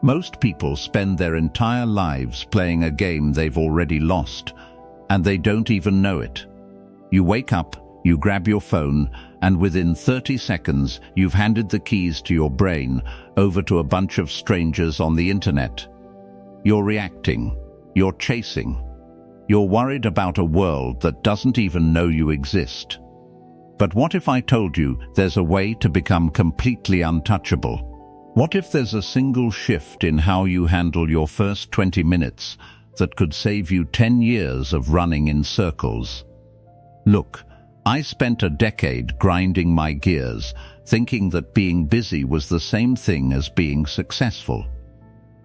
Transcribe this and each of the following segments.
Most people spend their entire lives playing a game they've already lost, and they don't even know it. You wake up, you grab your phone, and within 30 seconds, you've handed the keys to your brain over to a bunch of strangers on the internet. You're reacting, you're chasing, you're worried about a world that doesn't even know you exist. But what if I told you there's a way to become completely untouchable? What if there's a single shift in how you handle your first 20 minutes that could save you 10 years of running in circles? Look, I spent a decade grinding my gears, thinking that being busy was the same thing as being successful.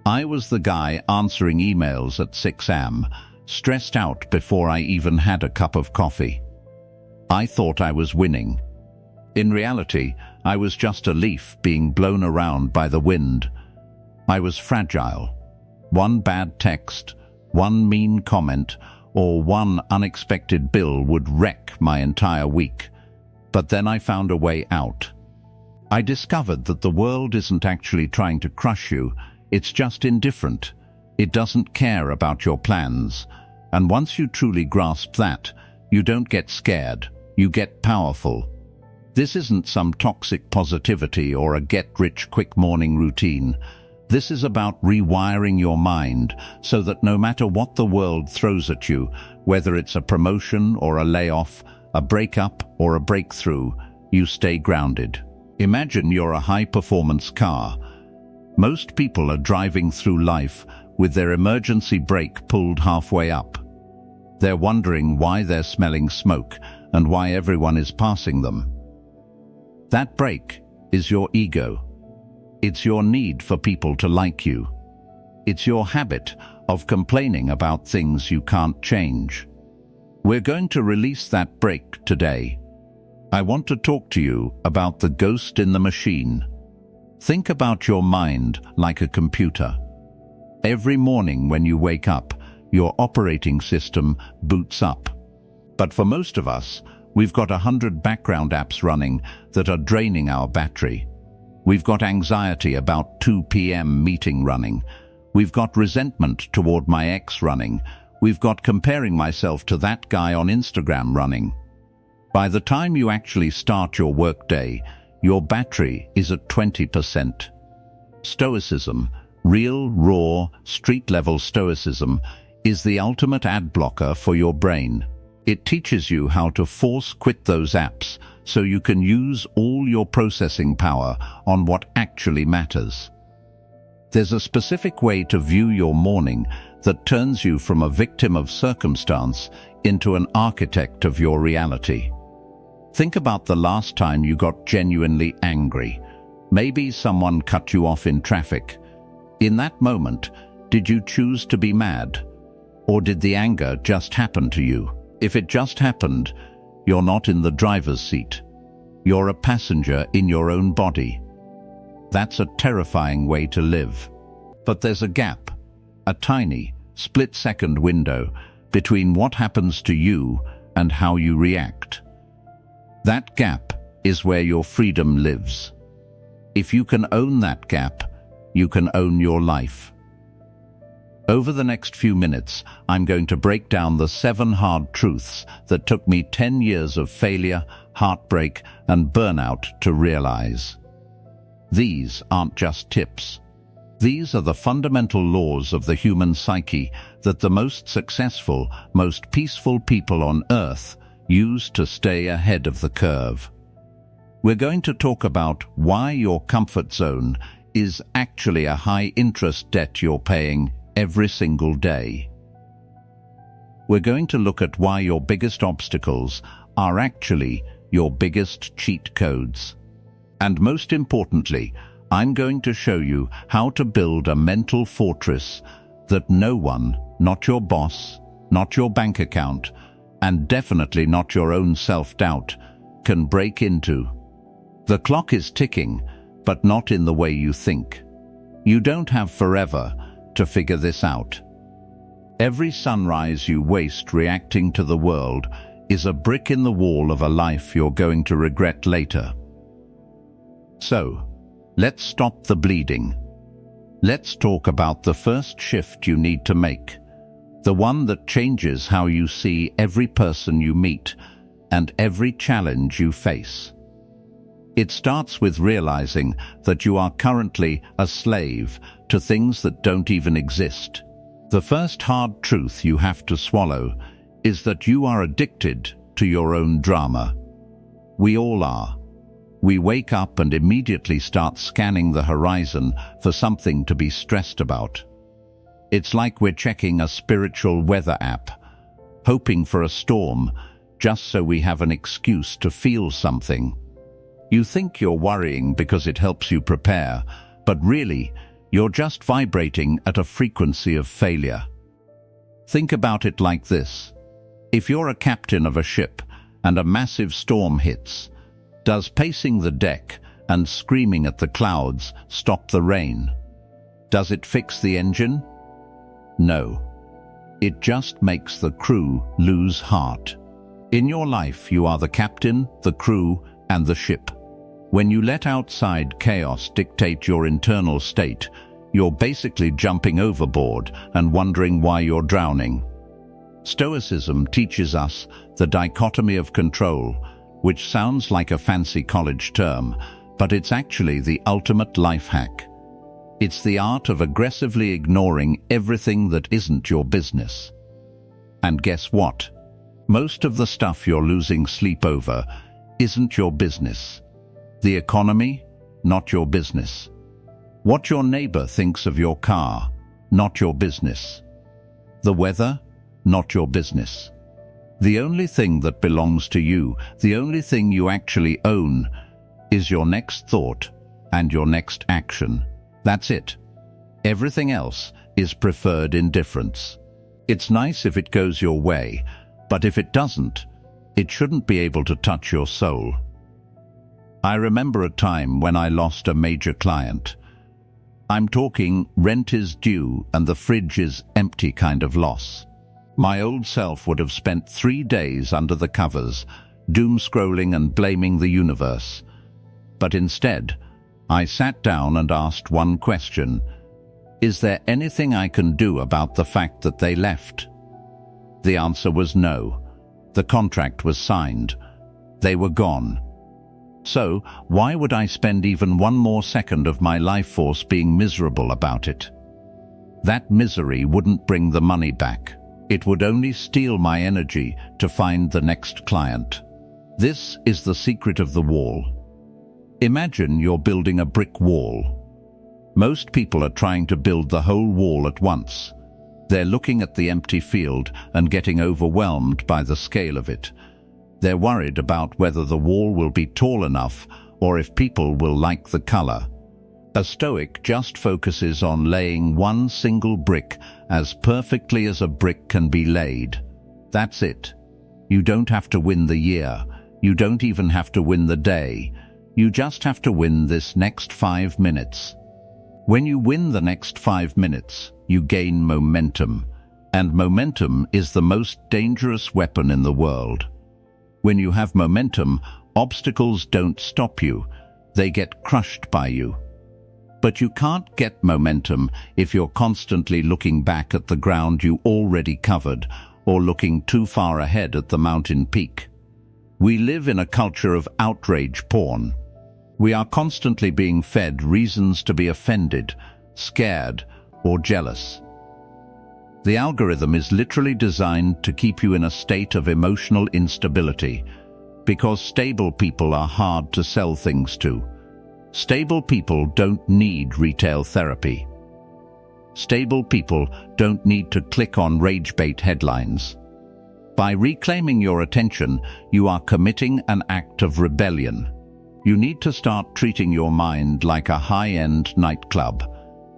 I was the guy answering emails at 6 a.m., stressed out before I even had a cup of coffee. I thought I was winning. In reality, I was just a leaf being blown around by the wind. I was fragile. One bad text, one mean comment, or one unexpected bill would wreck my entire week. But then I found a way out. I discovered that the world isn't actually trying to crush you, it's just indifferent. It doesn't care about your plans. And once you truly grasp that, you don't get scared, you get powerful. This isn't some toxic positivity or a get-rich-quick morning routine. This is about rewiring your mind so that no matter what the world throws at you, whether it's a promotion or a layoff, a breakup or a breakthrough, you stay grounded. Imagine you're a high-performance car. Most people are driving through life with their emergency brake pulled halfway up. They're wondering why they're smelling smoke and why everyone is passing them. That brake is your ego. It's your need for people to like you. It's your habit of complaining about things you can't change. We're going to release that brake today. I want to talk to you about the ghost in the machine. Think about your mind like a computer. Every morning when you wake up, your operating system boots up. But for most of us, we've got 100 background apps running that are draining our battery. We've got anxiety about 2 p.m. meeting running. We've got resentment toward my ex running. We've got comparing myself to that guy on Instagram running. By the time you actually start your workday, your battery is at 20%. Stoicism, real, raw, street-level stoicism, is the ultimate ad blocker for your brain. It teaches you how to force quit those apps so you can use all your processing power on what actually matters. There's a specific way to view your morning that turns you from a victim of circumstance into an architect of your reality. Think about the last time you got genuinely angry. Maybe someone cut you off in traffic. In that moment, did you choose to be mad? Or did the anger just happen to you? If it just happened, you're not in the driver's seat. You're a passenger in your own body. That's a terrifying way to live. But there's a gap, a tiny, split-second window between what happens to you and how you react. That gap is where your freedom lives. If you can own that gap, you can own your life. Over the next few minutes, I'm going to break down the 7 hard truths that took me 10 years of failure, heartbreak, and burnout to realize. These aren't just tips. These are the fundamental laws of the human psyche that the most successful, most peaceful people on Earth use to stay ahead of the curve. We're going to talk about why your comfort zone is actually a high-interest debt you're paying every single day. We're going to look at why your biggest obstacles are actually your biggest cheat codes. And most importantly, I'm going to show you how to build a mental fortress that no one, not your boss, not your bank account, and definitely not your own self-doubt, can break into. The clock is ticking, but not in the way you think. You don't have forever to figure this out. Every sunrise you waste reacting to the world is a brick in the wall of a life you're going to regret later. So, let's stop the bleeding. Let's talk about the first shift you need to make, the one that changes how you see every person you meet and every challenge you face. It starts with realizing that you are currently a slave to things that don't even exist. The first hard truth you have to swallow is that you are addicted to your own drama. We all are. We wake up and immediately start scanning the horizon for something to be stressed about. It's like we're checking a spiritual weather app, hoping for a storm, just so we have an excuse to feel something. You think you're worrying because it helps you prepare, but really, you're just vibrating at a frequency of failure. Think about it like this. If you're a captain of a ship and a massive storm hits, does pacing the deck and screaming at the clouds stop the rain? Does it fix the engine? No. It just makes the crew lose heart. In your life, you are the captain, the crew, and the ship. When you let outside chaos dictate your internal state, you're basically jumping overboard and wondering why you're drowning. Stoicism teaches us the dichotomy of control, which sounds like a fancy college term, but it's actually the ultimate life hack. It's the art of aggressively ignoring everything that isn't your business. And guess what? Most of the stuff you're losing sleep over isn't your business. The economy, not your business. What your neighbor thinks of your car, not your business. The weather, not your business. The only thing that belongs to you, the only thing you actually own, is your next thought and your next action. That's it. Everything else is preferred indifference. It's nice if it goes your way, but if it doesn't, it shouldn't be able to touch your soul. I remember a time when I lost a major client. I'm talking rent is due and the fridge is empty kind of loss. My old self would have spent 3 days under the covers, doom-scrolling and blaming the universe. But instead, I sat down and asked one question. Is there anything I can do about the fact that they left? The answer was no. The contract was signed. They were gone. So, why would I spend even one more second of my life force being miserable about it? That misery wouldn't bring the money back. It would only steal my energy to find the next client. This is the secret of the wall. Imagine you're building a brick wall. Most people are trying to build the whole wall at once. They're looking at the empty field and getting overwhelmed by the scale of it. They're worried about whether the wall will be tall enough or if people will like the color. A Stoic just focuses on laying one single brick as perfectly as a brick can be laid. That's it. You don't have to win the year. You don't even have to win the day. You just have to win this next 5 minutes. When you win the next 5 minutes, you gain momentum. And momentum is the most dangerous weapon in the world. When you have momentum, obstacles don't stop you. They get crushed by you. But you can't get momentum if you're constantly looking back at the ground you already covered or looking too far ahead at the mountain peak. We live in a culture of outrage porn. We are constantly being fed reasons to be offended, scared, or jealous. The algorithm is literally designed to keep you in a state of emotional instability, because stable people are hard to sell things to. Stable people don't need retail therapy. Stable people don't need to click on rage bait headlines. By reclaiming your attention, you are committing an act of rebellion. You need to start treating your mind like a high-end nightclub.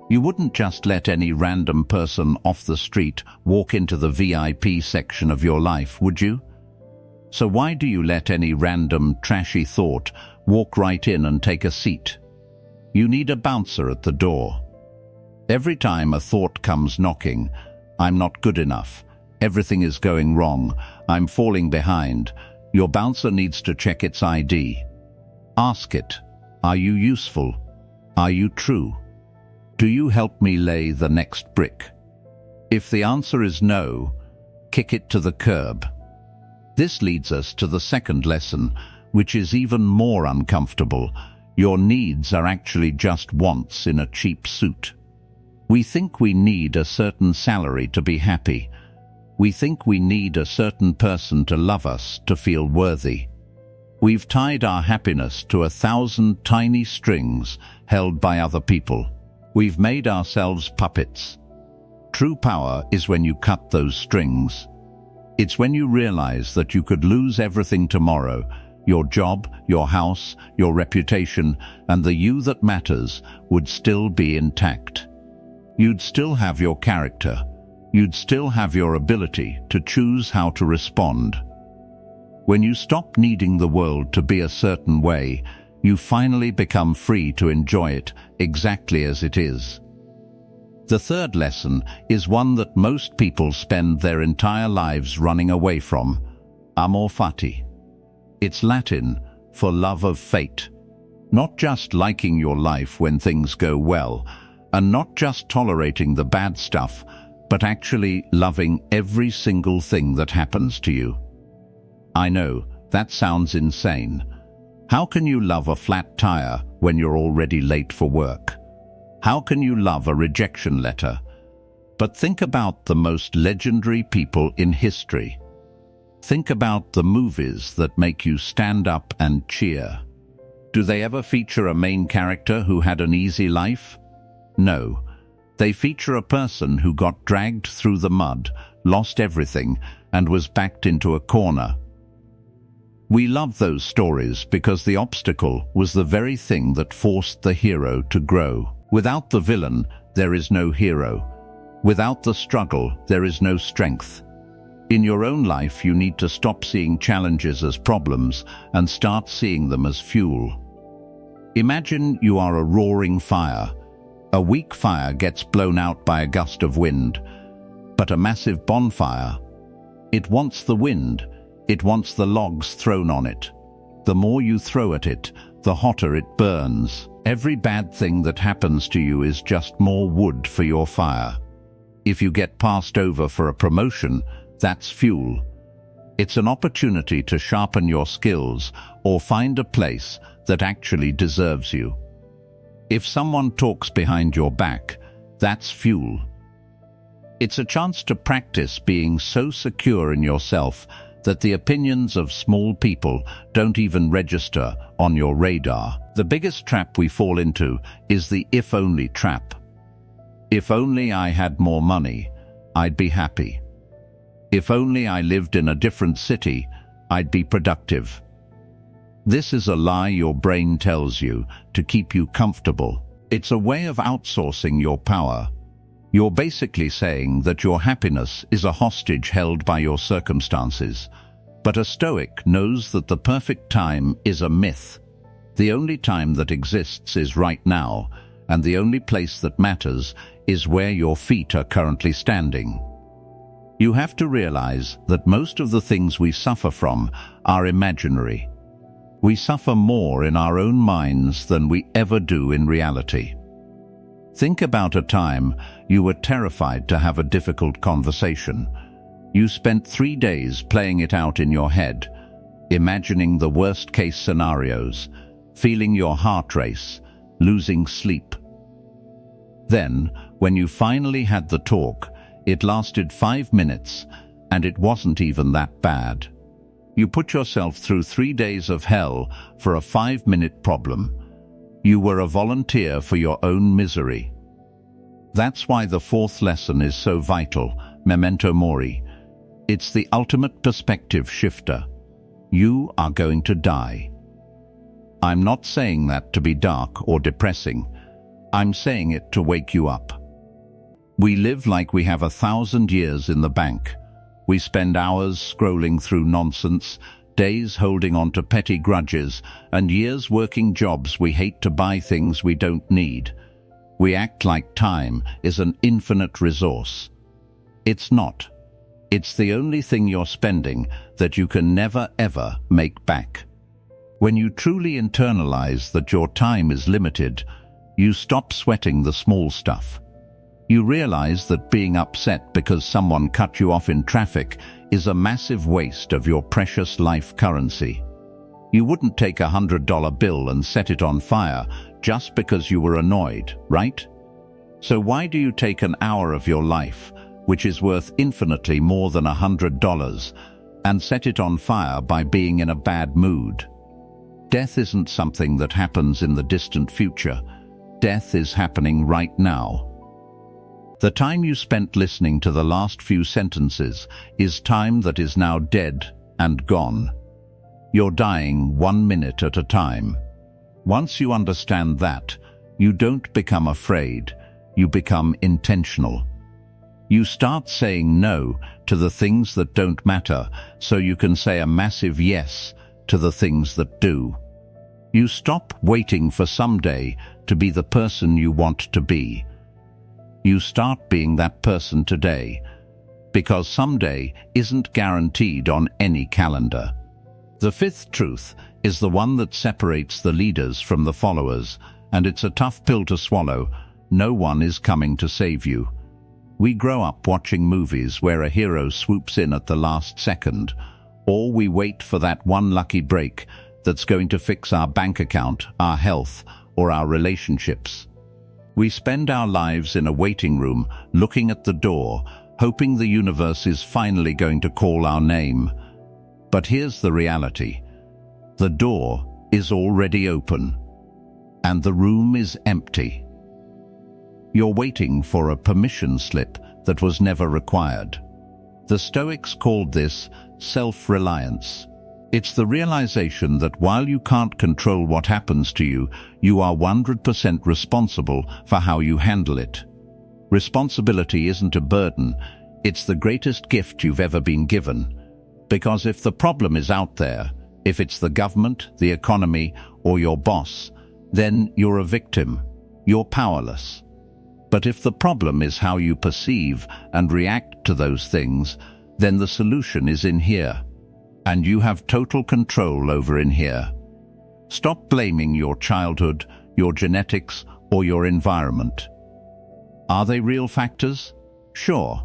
You wouldn't just let any random person off the street walk into the VIP section of your life, would you? So why do you let any random trashy thought walk right in and take a seat? You need a bouncer at the door. Every time a thought comes knocking, I'm not good enough, everything is going wrong, I'm falling behind, your bouncer needs to check its ID. Ask it, are you useful? Are you true? Do you help me lay the next brick? If the answer is no, kick it to the curb. This leads us to the second lesson, which is even more uncomfortable. Your needs are actually just wants in a cheap suit. We think we need a certain salary to be happy. We think we need a certain person to love us to feel worthy. We've tied our happiness to 1,000 tiny strings held by other people. We've made ourselves puppets. True power is when you cut those strings. It's when you realize that you could lose everything tomorrow. Your job, your house, your reputation, and the you that matters would still be intact. You'd still have your character. You'd still have your ability to choose how to respond. When you stop needing the world to be a certain way, you finally become free to enjoy it exactly as it is. The third lesson is one that most people spend their entire lives running away from: Amor Fati. It's Latin for love of fate. Not just liking your life when things go well, and not just tolerating the bad stuff, but actually loving every single thing that happens to you. I know, that sounds insane. How can you love a flat tire when you're already late for work? How can you love a rejection letter? But think about the most legendary people in history. Think about the movies that make you stand up and cheer. Do they ever feature a main character who had an easy life? No. They feature a person who got dragged through the mud, lost everything, and was backed into a corner. We love those stories because the obstacle was the very thing that forced the hero to grow. Without the villain, there is no hero. Without the struggle, there is no strength. In your own life, you need to stop seeing challenges as problems and start seeing them as fuel. Imagine you are a roaring fire. A weak fire gets blown out by a gust of wind, but a massive bonfire, it wants the wind, it wants the logs thrown on it. The more you throw at it, the hotter it burns. Every bad thing that happens to you is just more wood for your fire. If you get passed over for a promotion, that's fuel. It's an opportunity to sharpen your skills or find a place that actually deserves you. If someone talks behind your back, that's fuel. It's a chance to practice being so secure in yourself that the opinions of small people don't even register on your radar. The biggest trap we fall into is the if-only trap. If only I had more money, I'd be happy. If only I lived in a different city, I'd be productive. This is a lie your brain tells you to keep you comfortable. It's a way of outsourcing your power. You're basically saying that your happiness is a hostage held by your circumstances. But a Stoic knows that the perfect time is a myth. The only time that exists is right now, and the only place that matters is where your feet are currently standing. You have to realize that most of the things we suffer from are imaginary. We suffer more in our own minds than we ever do in reality. Think about a time you were terrified to have a difficult conversation. You spent 3 days playing it out in your head, imagining the worst-case scenarios, feeling your heart race, losing sleep. Then, when you finally had the talk, it lasted 5 minutes, and it wasn't even that bad. You put yourself through 3 days of hell for a 5-minute problem. You were a volunteer for your own misery. That's why the fourth lesson is so vital, memento mori. It's the ultimate perspective shifter. You are going to die. I'm not saying that to be dark or depressing. I'm saying it to wake you up. We live like we have 1,000 years in the bank. We spend hours scrolling through nonsense, days holding on to petty grudges, and years working jobs we hate to buy things we don't need. We act like time is an infinite resource. It's not. It's the only thing you're spending that you can never ever make back. When you truly internalize that your time is limited, You stop sweating the small stuff. You realize that being upset because someone cut you off in traffic is a massive waste of your precious life currency. You wouldn't take $100 bill and set it on fire just because you were annoyed, right? So why do you take an hour of your life, which is worth infinitely more than $100, and set it on fire by being in a bad mood? Death isn't something that happens in the distant future. Death is happening right now. The time you spent listening to the last few sentences is time that is now dead and gone. You're dying 1 minute at a time. Once you understand that, you don't become afraid, you become intentional. You start saying no to the things that don't matter so you can say a massive yes to the things that do. You stop waiting for someday to be the person you want to be. You start being that person today, because someday isn't guaranteed on any calendar. The fifth truth is the one that separates the leaders from the followers, and it's a tough pill to swallow. No one is coming to save you. We grow up watching movies where a hero swoops in at the last second, or we wait for that one lucky break that's going to fix our bank account, our health, or our relationships. We spend our lives in a waiting room, looking at the door, hoping the universe is finally going to call our name. But here's the reality. The door is already open, and the room is empty. You're waiting for a permission slip that was never required. The Stoics called this self-reliance. It's the realization that while you can't control what happens to you, you are 100% responsible for how you handle it. Responsibility isn't a burden, it's the greatest gift you've ever been given. Because if the problem is out there, if it's the government, the economy, or your boss, then you're a victim. You're powerless. But if the problem is how you perceive and react to those things, then the solution is in here. And you have total control over in here. Stop blaming your childhood, your genetics, or your environment. Are they real factors? Sure.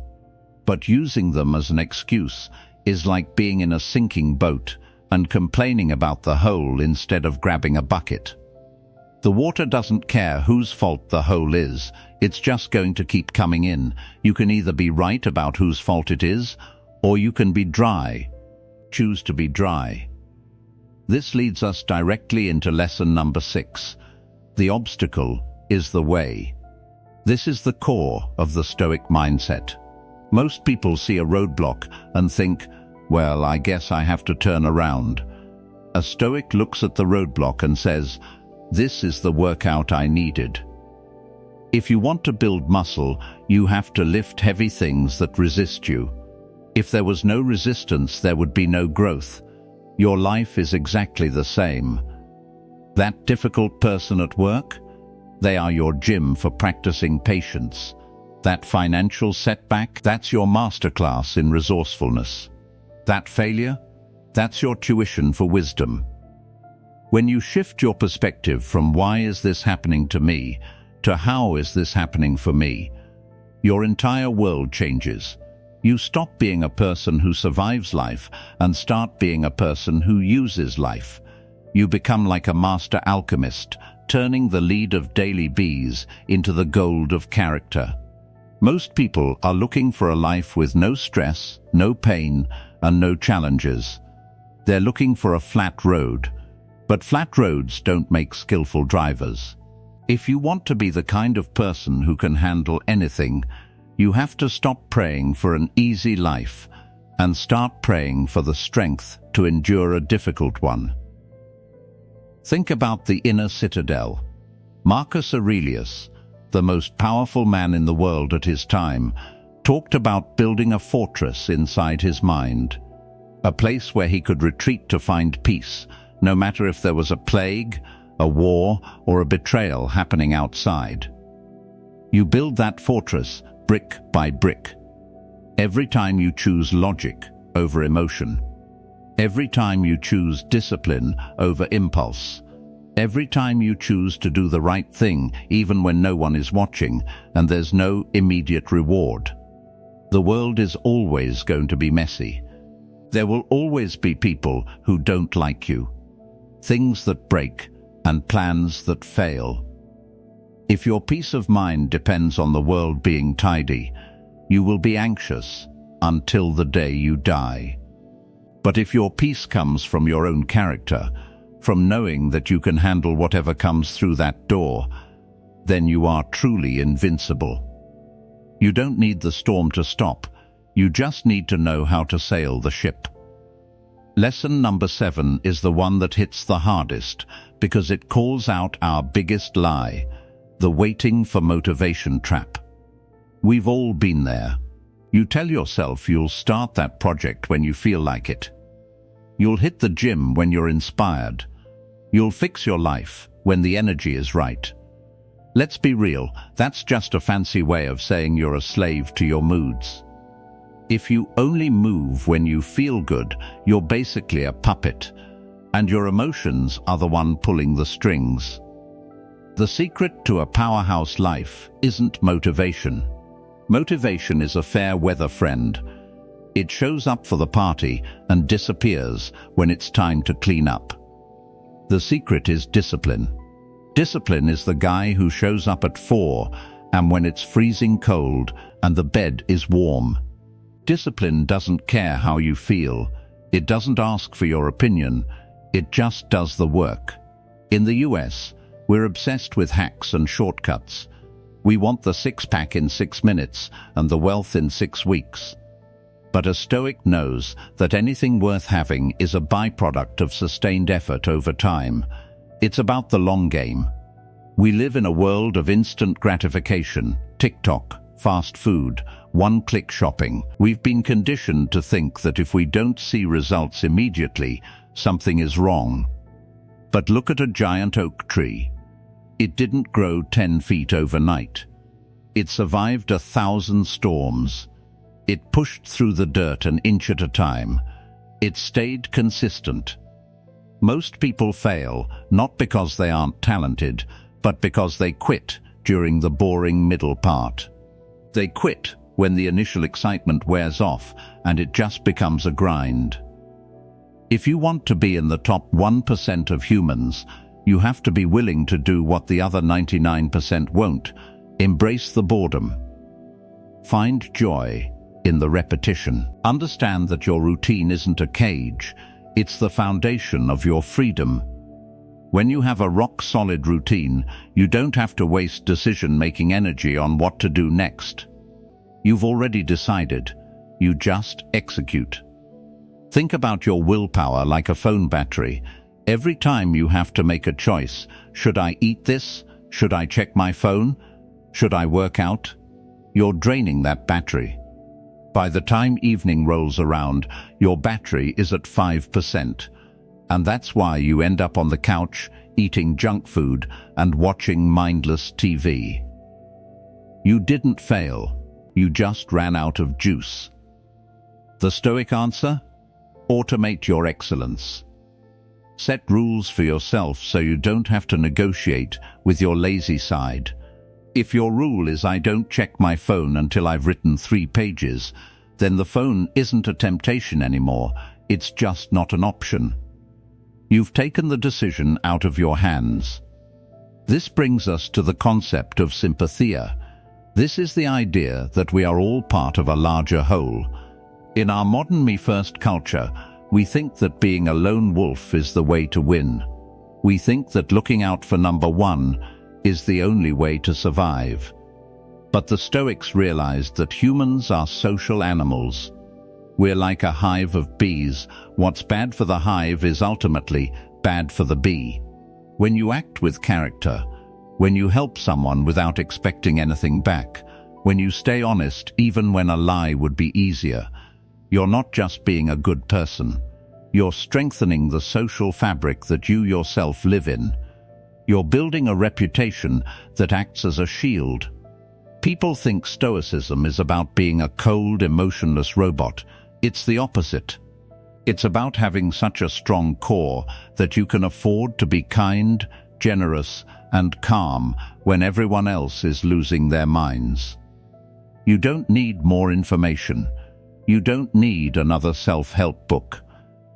But using them as an excuse is like being in a sinking boat and complaining about the hole instead of grabbing a bucket. The water doesn't care whose fault the hole is, it's just going to keep coming in. You can either be right about whose fault it is, or you can be dry. Choose to be dry. This leads us directly into lesson number 6. The obstacle is the way. This is the core of the Stoic mindset. Most people see a roadblock and think, well, I guess I have to turn around. A Stoic looks at the roadblock and says, this is the workout I needed. If you want to build muscle, you have to lift heavy things that resist you. If there was no resistance, there would be no growth. Your life is exactly the same. That difficult person at work? They are your gym for practicing patience. That financial setback? That's your masterclass in resourcefulness. That failure? That's your tuition for wisdom. When you shift your perspective from why is this happening to me to how is this happening for me, your entire world changes. You stop being a person who survives life and start being a person who uses life. You become like a master alchemist, turning the lead of daily bees into the gold of character. Most people are looking for a life with no stress, no pain, and no challenges. They're looking for a flat road. But flat roads don't make skillful drivers. If you want to be the kind of person who can handle anything, you have to stop praying for an easy life and start praying for the strength to endure a difficult one. Think about the Inner Citadel. Marcus Aurelius, the most powerful man in the world at his time, talked about building a fortress inside his mind, a place where he could retreat to find peace, no matter if there was a plague, a war, or a betrayal happening outside. You build that fortress brick by brick. Every time you choose logic over emotion. Every time you choose discipline over impulse. Every time you choose to do the right thing, even when no one is watching and there's no immediate reward. The world is always going to be messy. There will always be people who don't like you, things that break, and plans that fail. If your peace of mind depends on the world being tidy, you will be anxious until the day you die. But if your peace comes from your own character, from knowing that you can handle whatever comes through that door, then you are truly invincible. You don't need the storm to stop. You just need to know how to sail the ship. Lesson number 7 is the one that hits the hardest because it calls out our biggest lie, the waiting for motivation trap. We've all been there. You tell yourself you'll start that project when you feel like it. You'll hit the gym when you're inspired. You'll fix your life when the energy is right. Let's be real, that's just a fancy way of saying you're a slave to your moods. If you only move when you feel good, you're basically a puppet, and your emotions are the one pulling the strings. The secret to a powerhouse life isn't motivation. Motivation is a fair weather friend. It shows up for the party and disappears when it's time to clean up. The secret is discipline. Discipline is the guy who shows up at 4 and when it's freezing cold and the bed is warm. Discipline doesn't care how you feel. It doesn't ask for your opinion. It just does the work. In the US, we're obsessed with hacks and shortcuts. We want the six-pack in 6 minutes and the wealth in 6 weeks. But a Stoic knows that anything worth having is a byproduct of sustained effort over time. It's about the long game. We live in a world of instant gratification, TikTok, fast food, one-click shopping. We've been conditioned to think that if we don't see results immediately, something is wrong. But look at a giant oak tree. It didn't grow 10 feet overnight. It survived 1,000 storms. It pushed through the dirt an inch at a time. It stayed consistent. Most people fail, not because they aren't talented, but because they quit during the boring middle part. They quit when the initial excitement wears off and it just becomes a grind. If you want to be in the top 1% of humans, you have to be willing to do what the other 99% won't. Embrace the boredom. Find joy in the repetition. Understand that your routine isn't a cage. It's the foundation of your freedom. When you have a rock-solid routine, you don't have to waste decision-making energy on what to do next. You've already decided. You just execute. Think about your willpower like a phone battery. Every time you have to make a choice, should I eat this? Should I check my phone? Should I work out? You're draining that battery. By the time evening rolls around, your battery is at 5%. And that's why you end up on the couch, eating junk food and watching mindless TV. You didn't fail. You just ran out of juice. The Stoic answer? Automate your excellence. Set rules for yourself so you don't have to negotiate with your lazy side. If your rule is I don't check my phone until I've written 3 pages, then the phone isn't a temptation anymore. It's just not an option. You've taken the decision out of your hands. This brings us to the concept of sympathia. This is the idea that we are all part of a larger whole. In our modern me-first culture, we think that being a lone wolf is the way to win. We think that looking out for number 1 is the only way to survive. But the Stoics realized that humans are social animals. We're like a hive of bees. What's bad for the hive is ultimately bad for the bee. When you act with character, when you help someone without expecting anything back, when you stay honest even when a lie would be easier, you're not just being a good person. You're strengthening the social fabric that you yourself live in. You're building a reputation that acts as a shield. People think Stoicism is about being a cold, emotionless robot. It's the opposite. It's about having such a strong core that you can afford to be kind, generous, and calm when everyone else is losing their minds. You don't need more information. You don't need another self-help book.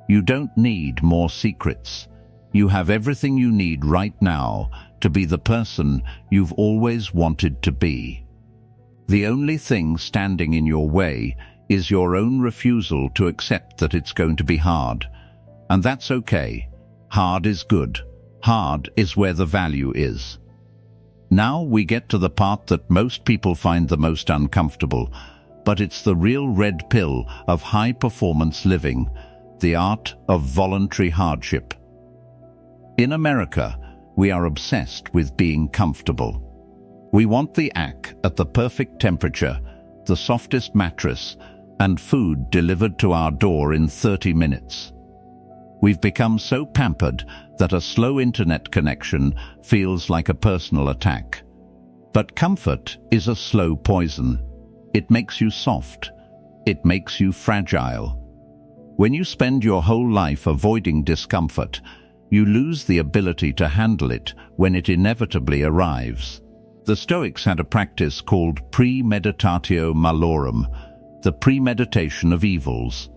You don't need more secrets. You have everything you need right now to be the person you've always wanted to be. The only thing standing in your way is your own refusal to accept that it's going to be hard. And that's okay. Hard is good. Hard is where the value is. Now we get to the part that most people find the most uncomfortable, but it's the real red pill of high-performance living, the art of voluntary hardship. In America, we are obsessed with being comfortable. We want the ack at the perfect temperature, the softest mattress, and food delivered to our door in 30 minutes. We've become so pampered that a slow internet connection feels like a personal attack. But comfort is a slow poison. It makes you soft. It makes you fragile. When you spend your whole life avoiding discomfort, you lose the ability to handle it when it inevitably arrives. The Stoics had a practice called premeditatio malorum, the premeditation of evils.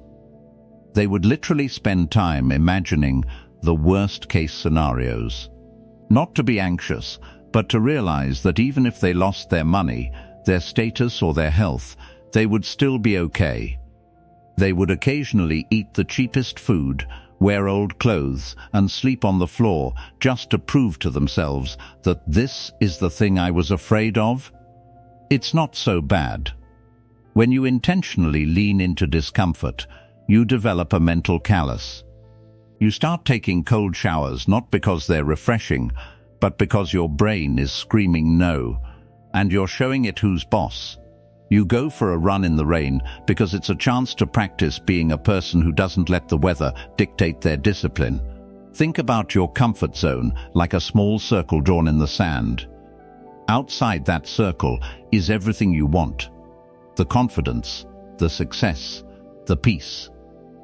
They would literally spend time imagining the worst-case scenarios. Not to be anxious, but to realize that even if they lost their money, their status or their health, they would still be okay. They would occasionally eat the cheapest food, wear old clothes, and sleep on the floor just to prove to themselves that this is the thing I was afraid of. It's not so bad. When you intentionally lean into discomfort, you develop a mental callus. You start taking cold showers not because they're refreshing, but because your brain is screaming no, and you're showing it who's boss. You go for a run in the rain because it's a chance to practice being a person who doesn't let the weather dictate their discipline. Think about your comfort zone like a small circle drawn in the sand. Outside that circle is everything you want: the confidence, the success, the peace.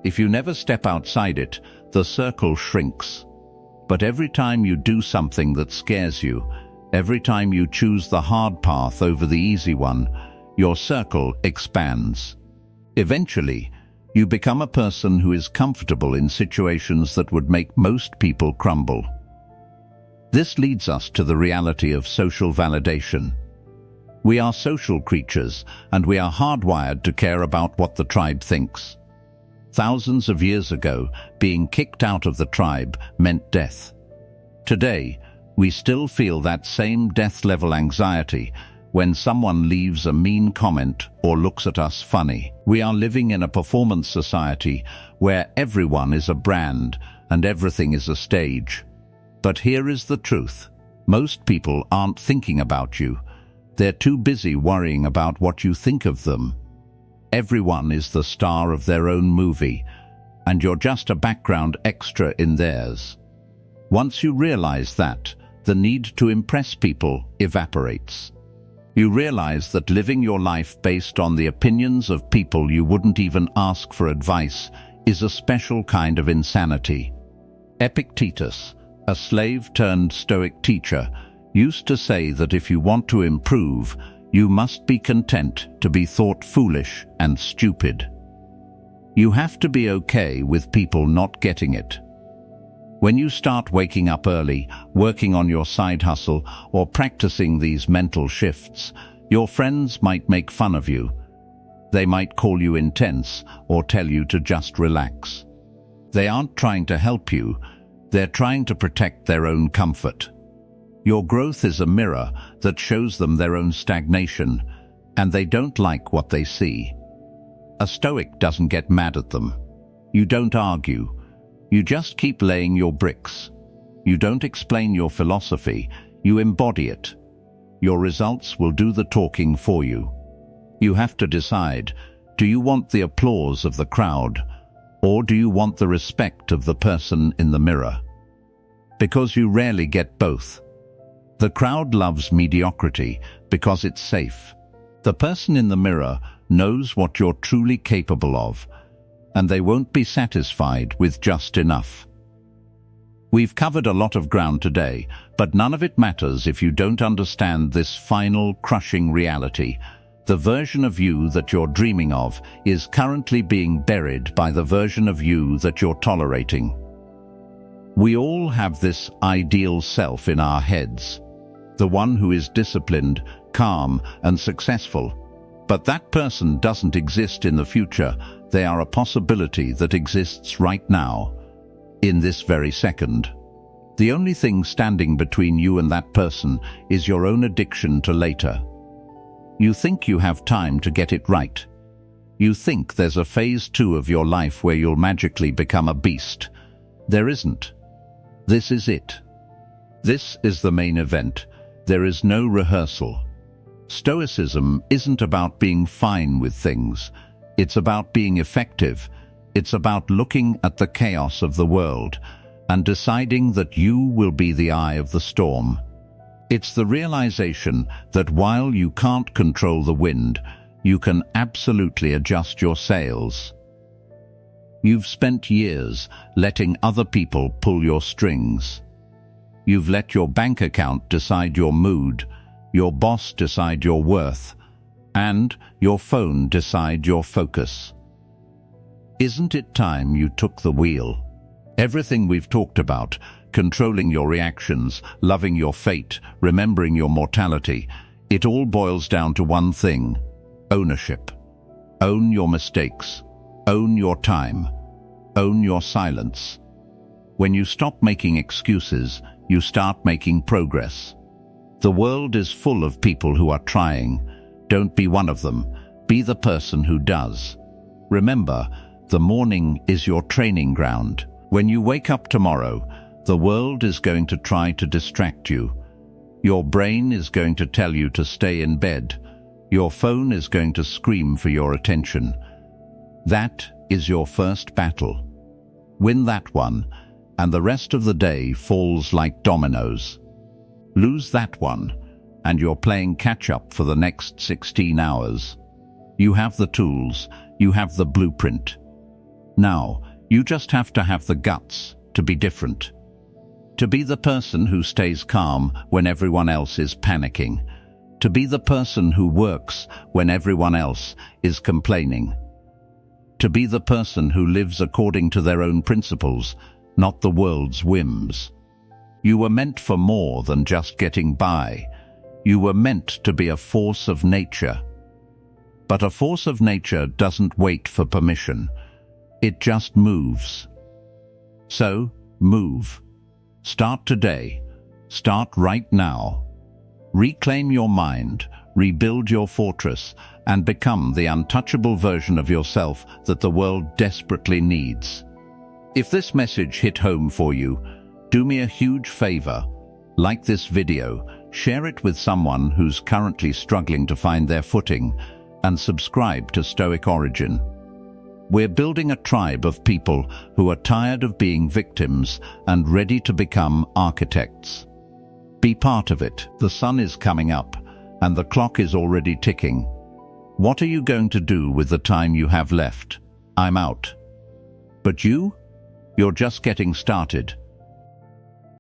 If you never step outside it, the circle shrinks. But every time you do something that scares you, every time you choose the hard path over the easy one, your circle expands. Eventually, you become a person who is comfortable in situations that would make most people crumble. This leads us to the reality of social validation. We are social creatures, and we are hardwired to care about what the tribe thinks. Thousands of years ago, being kicked out of the tribe meant death. Today, we still feel that same death-level anxiety when someone leaves a mean comment or looks at us funny. We are living in a performance society where everyone is a brand and everything is a stage. But here is the truth. Most people aren't thinking about you. They're too busy worrying about what you think of them. Everyone is the star of their own movie, and you're just a background extra in theirs. Once you realize that, the need to impress people evaporates. You realize that living your life based on the opinions of people you wouldn't even ask for advice is a special kind of insanity. Epictetus, a slave-turned-Stoic teacher, used to say that if you want to improve, you must be content to be thought foolish and stupid. You have to be okay with people not getting it. When you start waking up early, working on your side hustle, or practicing these mental shifts, your friends might make fun of you. They might call you intense or tell you to just relax. They aren't trying to help you, they're trying to protect their own comfort. Your growth is a mirror that shows them their own stagnation, and they don't like what they see. A Stoic doesn't get mad at them. You don't argue. You just keep laying your bricks. You don't explain your philosophy, you embody it. Your results will do the talking for you. You have to decide, do you want the applause of the crowd, or do you want the respect of the person in the mirror? Because you rarely get both. The crowd loves mediocrity because it's safe. The person in the mirror knows what you're truly capable of, and they won't be satisfied with just enough. We've covered a lot of ground today, but none of it matters if you don't understand this final, crushing reality. The version of you that you're dreaming of is currently being buried by the version of you that you're tolerating. We all have this ideal self in our heads, the one who is disciplined, calm, and successful. But that person doesn't exist in the future. They are a possibility that exists right now, in this very second. The only thing standing between you and that person is your own addiction to later. You think you have time to get it right. You think there's a phase 2 of your life where you'll magically become a beast. There isn't. This is it. This is the main event. There is no rehearsal. Stoicism isn't about being fine with things. It's about being effective. It's about looking at the chaos of the world and deciding that you will be the eye of the storm. It's the realization that while you can't control the wind, you can absolutely adjust your sails. You've spent years letting other people pull your strings. You've let your bank account decide your mood, your boss decide your worth, and your phone decide your focus. Isn't it time you took the wheel? Everything we've talked about, controlling your reactions, loving your fate, remembering your mortality, it all boils down to one thing: ownership. Own your mistakes. Own your time. Own your silence. When you stop making excuses, you start making progress. The world is full of people who are trying. Don't be one of them. Be the person who does. Remember, the morning is your training ground. When you wake up tomorrow, the world is going to try to distract you. Your brain is going to tell you to stay in bed. Your phone is going to scream for your attention. That is your first battle. Win that one, and the rest of the day falls like dominoes. Lose that one, and you're playing catch-up for the next 16 hours. You have the tools, you have the blueprint. Now, you just have to have the guts to be different. To be the person who stays calm when everyone else is panicking. To be the person who works when everyone else is complaining. To be the person who lives according to their own principles, not the world's whims. You were meant for more than just getting by. You were meant to be a force of nature. But a force of nature doesn't wait for permission. It just moves. So, move. Start today. Start right now. Reclaim your mind, rebuild your fortress, and become the untouchable version of yourself that the world desperately needs. If this message hit home for you, do me a huge favor. Like this video, share it with someone who's currently struggling to find their footing, and subscribe to Stoic Origin. We're building a tribe of people who are tired of being victims and ready to become architects. Be part of it. The sun is coming up, and the clock is already ticking. What are you going to do with the time you have left? I'm out. But you? You're just getting started.